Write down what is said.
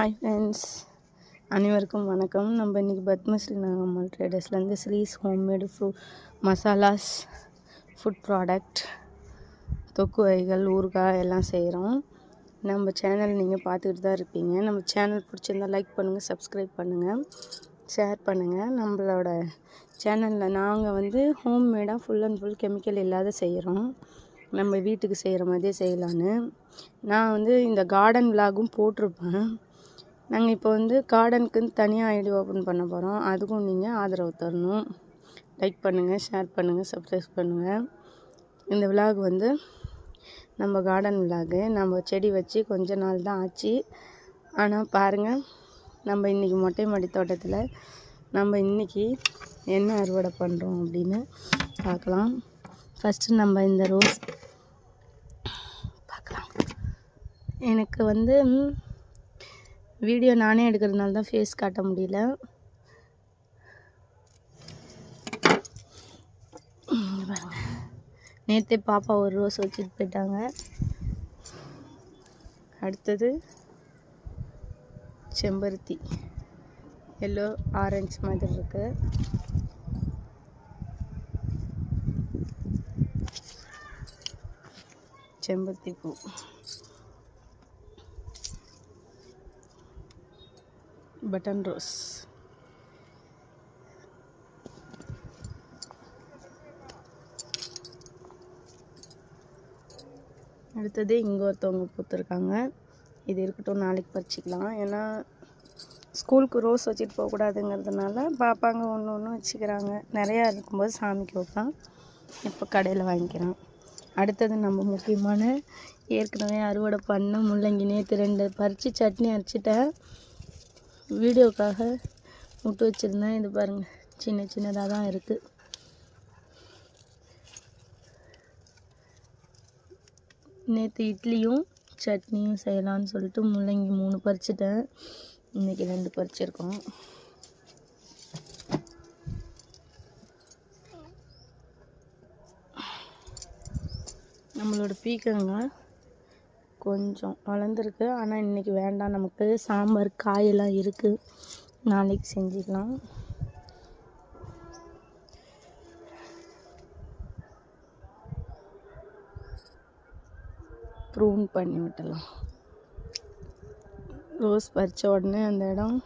Hi friends, அனைவருக்கும் வணக்கம். நம்ம இன்றைக்கி பத்மஸ்ரீ நாகம்மாள் ட்ரேடர்ஸ்லேருந்து ஸ்ரீஸ் ஹோம்மேடு மசாலாஸ், ஃபுட் ப்ராடக்ட், தொக்கு வகைகள், ஊறுகாய் எல்லாம் செய்கிறோம். நம்ம சேனல் நீங்கள் பார்த்துக்கிட்டு தான் இருப்பீங்க. நம்ம சேனல் பிடிச்சிருந்தால் லைக் பண்ணுங்கள், சப்ஸ்கிரைப் பண்ணுங்கள், ஷேர் பண்ணுங்கள். நம்மளோட சேனலில் நாங்கள் ஹோம்மேடாக ஃபுல் அண்ட் ஃபுல் கெமிக்கல் இல்லாத செய்கிறோம். நம்ம வீட்டுக்கு செய்கிற மாதிரியே செய்யலான்னு நான் இந்த கார்டன் விலாகும் போட்டிருப்பேன். நாங்கள் இப்போ கார்டனுக்குன்னு தனியாக ஐடி ஓப்பன் பண்ண போகிறோம். அதுக்கும் நீங்கள் ஆதரவு தரணும். லைக் பண்ணுங்கள், ஷேர் பண்ணுங்கள், சப்ஸ்கிரைப் பண்ணுங்கள். இந்த விலாக் நம்ம கார்டன் விலாகு. நம்ம செடி வச்சு கொஞ்ச நாள் தான் ஆச்சு. ஆனால் பாருங்கள், நம்ம இன்றைக்கி மொட்டை மாடி தோட்டத்தில் நம்ம இன்றைக்கி என்ன அறுவடை பண்ணுறோம் அப்படின்னு பார்க்கலாம். ஃபஸ்ட்டு நம்ம இந்த ரோஸ் பார்க்கலாம். எனக்கு வீடியோ நானே எடுக்கிறதுனால தான் ஃபேஸ் காட்ட முடியல. பாருங்க, நேற்றே பாப்பா ஒரு ரோஸ் வச்சுட்டு போயிட்டாங்க. அடுத்தது செம்பருத்தி, எல்லோ ஆரஞ்சு மாதிரி இருக்கு. செம்பருத்தி பூ, பட்டன் ரோஸ், அடுத்தது இங்கே ஒருத்தவங்க பூத்துருக்காங்க. இது இருக்கட்டும், நாளைக்கு பறிச்சிக்கலாம். ஏன்னா ஸ்கூலுக்கு ரோஸ் வச்சுட்டு போகக்கூடாதுங்கிறதுனால பாப்பாங்க ஒன்று ஒன்று வச்சுக்கிறாங்க. நிறையா இருக்கும்போது சாமிக்கு வைப்பேன், இப்போ கடையில் வாங்கிக்கிறேன். அடுத்தது நம்ம முக்கியமான ஏற்கனவே அறுவடை பண்ண முள்ளங்கி நேற்று 2 பறித்து சட்னி அரைச்சிட்டேன். வீடியோக்காக விட்டு வச்சுருந்தேன். இது பாருங்கள், சின்ன சின்னதாக தான் இருக்குது. நேற்று இட்லியும் சட்னியும் செய்யலான்னு சொல்லிட்டு முள்ளங்கி 3 பறிச்சிட்டேன். இன்றைக்கி 2 பறிச்சிருக்கோம். நம்மளோட பீக்கங்காய் கொஞ்சம் வளர்ந்துருக்கு. ஆனால் இன்றைக்கி வேண்டாம், நமக்கு சாம்பார் காயெல்லாம் இருக்குது, நாளைக்கு செஞ்சுக்கலாம். ப்ரூன் பண்ணி விட்டலாம். ரோஸ் பறித்த உடனே அந்த இடம்